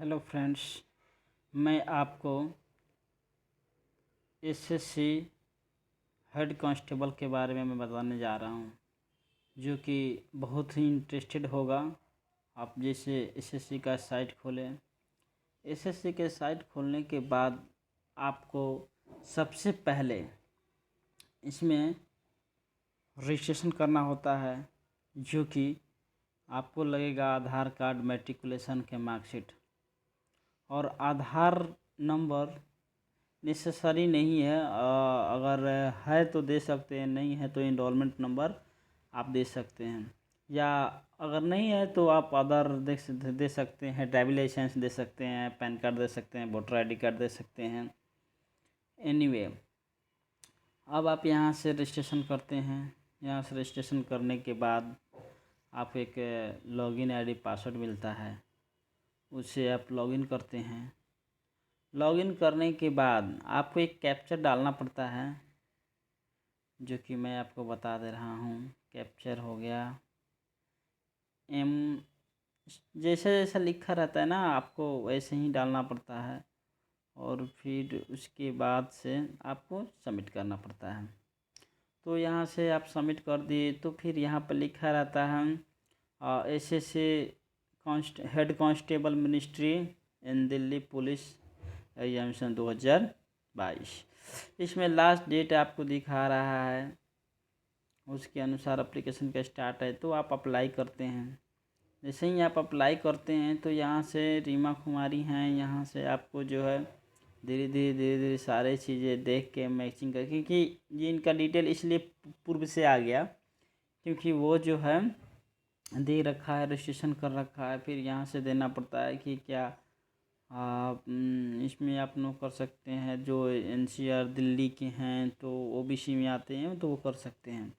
Hello friends, मैं आपको SSC head constable के बारे में मैं बताने जा रहा हूं, जो कि बहुत ही इंटरेस्टेड होगा। आप जैसे एसएससी का साइट खोलें, एसएससी के साइट खोलने के बाद आपको सबसे पहले इसमें रजिस्ट्रेशन करना होता है, जो कि आपको लगेगा आधार कार्ड, मैट्रिकुलेशन के मार्कशीट और आधार नंबर नेसेसरी नहीं है। अगर है तो दे सकते हैं, नहीं है तो इनरोलमेंट नंबर आप दे सकते हैं, या अगर नहीं है तो आप अदर दे सकते हैं। ड्राइविंग लाइसेंस दे सकते हैं, पैन कार्ड दे सकते हैं, वोटर आईडी कार्ड दे सकते हैं। एनीवे, अब आप यहाँ से रजिस्ट्रेशन करते हैं। यहाँ से रजिस्ट्रेशन करने के बाद आप एक लॉगिन आईडी पासवर्ड मिलता है, उससे आप लॉगिन करते हैं। लॉगिन करने के बाद आपको एक कैप्चर डालना पड़ता है, जो कि मैं आपको बता दे रहा हूँ। कैप्चर हो गया एम, जैसा जैसा लिखा रहता है ना, आपको वैसे ही डालना पड़ता है और फिर उसके बाद से आपको सबमिट करना पड़ता है। तो यहाँ से आप सबमिट कर दिए तो फिर यहाँ पर लिखा रहता है एसएससी हेड कांस्टेबल मिनिस्ट्री इन दिल्ली पुलिस एग्जामिनेशन 2022। इसमें लास्ट डेट आपको दिखा रहा है, उसके अनुसार एप्लीकेशन का स्टार्ट है। तो आप अप्लाई करते हैं। जैसे ही आप अप्लाई करते हैं तो यहाँ से रीमा कुमारी हैं, यहाँ से आपको जो है धीरे धीरे सारे चीज़ें देख के मैचिंग कर, क्योंकि ये इनका डिटेल इसलिए पूर्व से आ गया क्योंकि वो जो है दे रखा है, रजिस्ट्रेशन कर रखा है। फिर यहाँ से देना पड़ता है कि क्या इसमें आप नो कर सकते हैं। जो एनसीआर दिल्ली के हैं तो ओबीसी में आते हैं तो वो कर सकते हैं,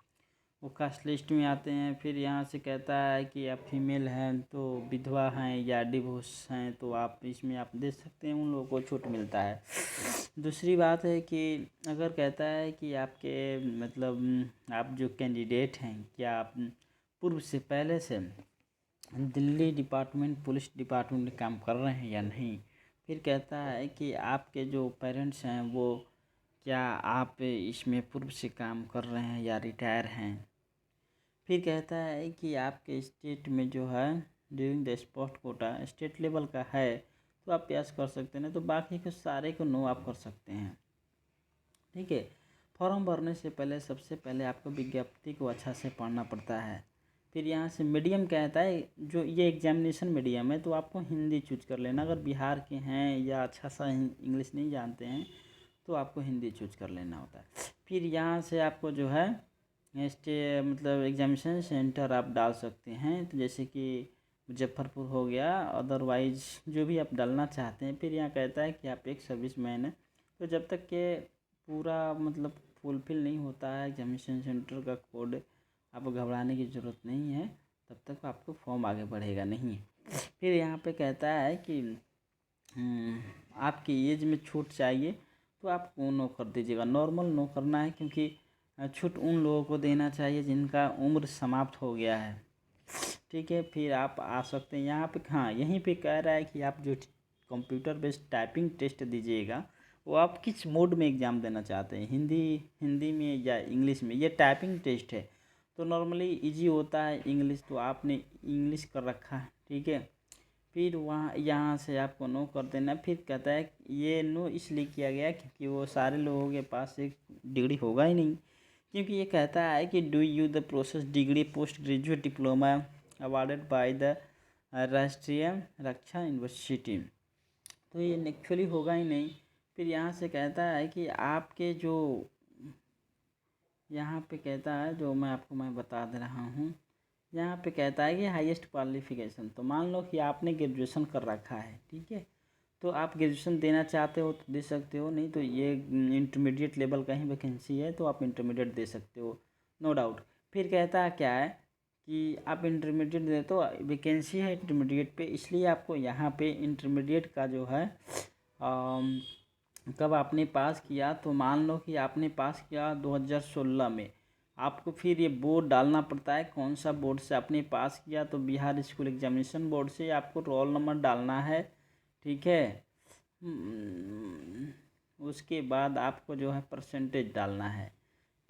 वो कास्ट लिस्ट में आते हैं। फिर यहाँ से कहता है कि आप फीमेल हैं तो विधवा हैं या डिवोर्स हैं तो आप इसमें आप दे सकते हैं, उन लोगों को छूट मिलता है। दूसरी बात है कि अगर कहता है कि आपके मतलब आप जो कैंडिडेट हैं, क्या आप पूर्व से पहले से दिल्ली डिपार्टमेंट पुलिस डिपार्टमेंट में काम कर रहे हैं या नहीं। फिर कहता है कि आपके जो पेरेंट्स हैं वो क्या आप इसमें पूर्व से काम कर रहे हैं या रिटायर हैं। फिर कहता है कि आपके स्टेट में जो है during the sport Kota state level का है तो आप यस कर सकते हैं, तो बाकी के सारे को नो आप कर सकते हैं। ठीक है। फॉर्म भरने से पहले सबसे पहले आपको विज्ञप्ति को अच्छा से पढ़ना पड़ता है। फिर यहाँ से मीडियम कहता है, जो ये एग्जामिनेशन मीडियम है तो आपको हिंदी चूज कर लेना। अगर बिहार के हैं या अच्छा सा इंग्लिश नहीं जानते हैं तो आपको हिंदी चूज कर लेना होता है। फिर यहाँ से आपको जो है मतलब एग्जामिनेशन सेंटर आप डाल सकते हैं, तो जैसे कि मुजफ्फरपुर हो गया, अदरवाइज जो भी आप डालना चाहते हैं। फिर यहाँ कहता है कि आप एक सर्विस मैन है, तो जब तक के पूरा मतलब फुलफिल नहीं होता है एग्जामिनेशन सेंटर का कोड, आपको घबराने की ज़रूरत नहीं है, तब तक आपको फॉर्म आगे बढ़ेगा नहीं। फिर यहाँ पे कहता है कि आपकी एज में छूट चाहिए तो आप नो कर दीजिएगा। नॉर्मल नो करना है, क्योंकि छूट उन लोगों को देना चाहिए जिनका उम्र समाप्त हो गया है। ठीक है। फिर आप आ सकते हैं यहाँ पे। हाँ, यहीं पे कह रहा है कि आप जो कंप्यूटर बेस्ड टाइपिंग टेस्ट दीजिएगा वो आप किस मोड में एग्ज़ाम देना चाहते हैं, हिंदी में या इंग्लिश में। ये टाइपिंग टेस्ट है तो नॉर्मली इजी होता है इंग्लिश, तो आपने इंग्लिश कर रखा है। ठीक है। फिर वहाँ यहाँ से आपको नो कर देना। फिर कहता है ये नो इसलिए किया गया क्योंकि वो सारे लोगों के पास एक डिग्री होगा ही नहीं, क्योंकि ये कहता है कि do you the process degree post graduate diploma awarded by the राष्ट्रीय रक्षा यूनिवर्सिटी, तो ये एक्चुअली होगा ही नहीं। फिर यहाँ से कहता है कि आपके जो यहाँ पे कहता है, जो मैं बता दे रहा हूँ, यहाँ पे कहता है कि हाईएस्ट क्वालिफिकेशन। तो मान लो कि आपने ग्रेजुएशन कर रखा है, ठीक है, तो आप ग्रेजुएशन देना चाहते हो तो दे सकते हो, नहीं तो ये इंटरमीडिएट लेवल का ही वैकेंसी है तो आप इंटरमीडिएट दे सकते हो, नो डाउट। फिर कहता है क्या है कि आप इंटरमीडिएट दे, तो वैकेंसी है इंटरमीडिएट पे, इसलिए आपको यहाँ पे इंटरमीडिएट का जो है कब आपने पास किया, तो मान लो कि आपने पास किया 2016 में, आपको फिर ये बोर्ड डालना पड़ता है कौन सा बोर्ड से आपने पास किया। तो बिहार स्कूल एग्जामिनेशन बोर्ड से आपको रोल नंबर डालना है। ठीक है। उसके बाद आपको जो है परसेंटेज डालना है,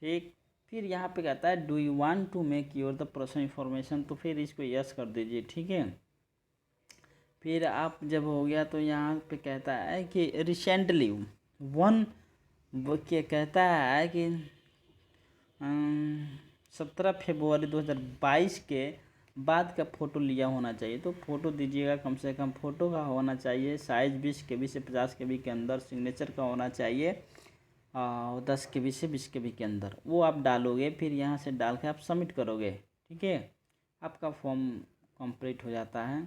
ठीक। फिर यहाँ पे कहता है do you want to make your the personal information, तो फिर इसको यस कर दीजिए, ठीक है। फिर आप जब हो गया तो यहाँ पे कहता है कि रिसेंटली वन, वो क्या कहता है कि 17 फरवरी 2022 के बाद का फ़ोटो लिया होना चाहिए। तो फ़ोटो दीजिएगा, कम से कम फ़ोटो का होना चाहिए, साइज़ 20 KB से 50 KB के अंदर, सिग्नेचर का होना चाहिए 10 KB से 20 KB के अंदर, वो आप डालोगे। फिर यहाँ से डाल के आप सबमिट करोगे, ठीक है। आपका फॉर्म कंप्लीट हो जाता है।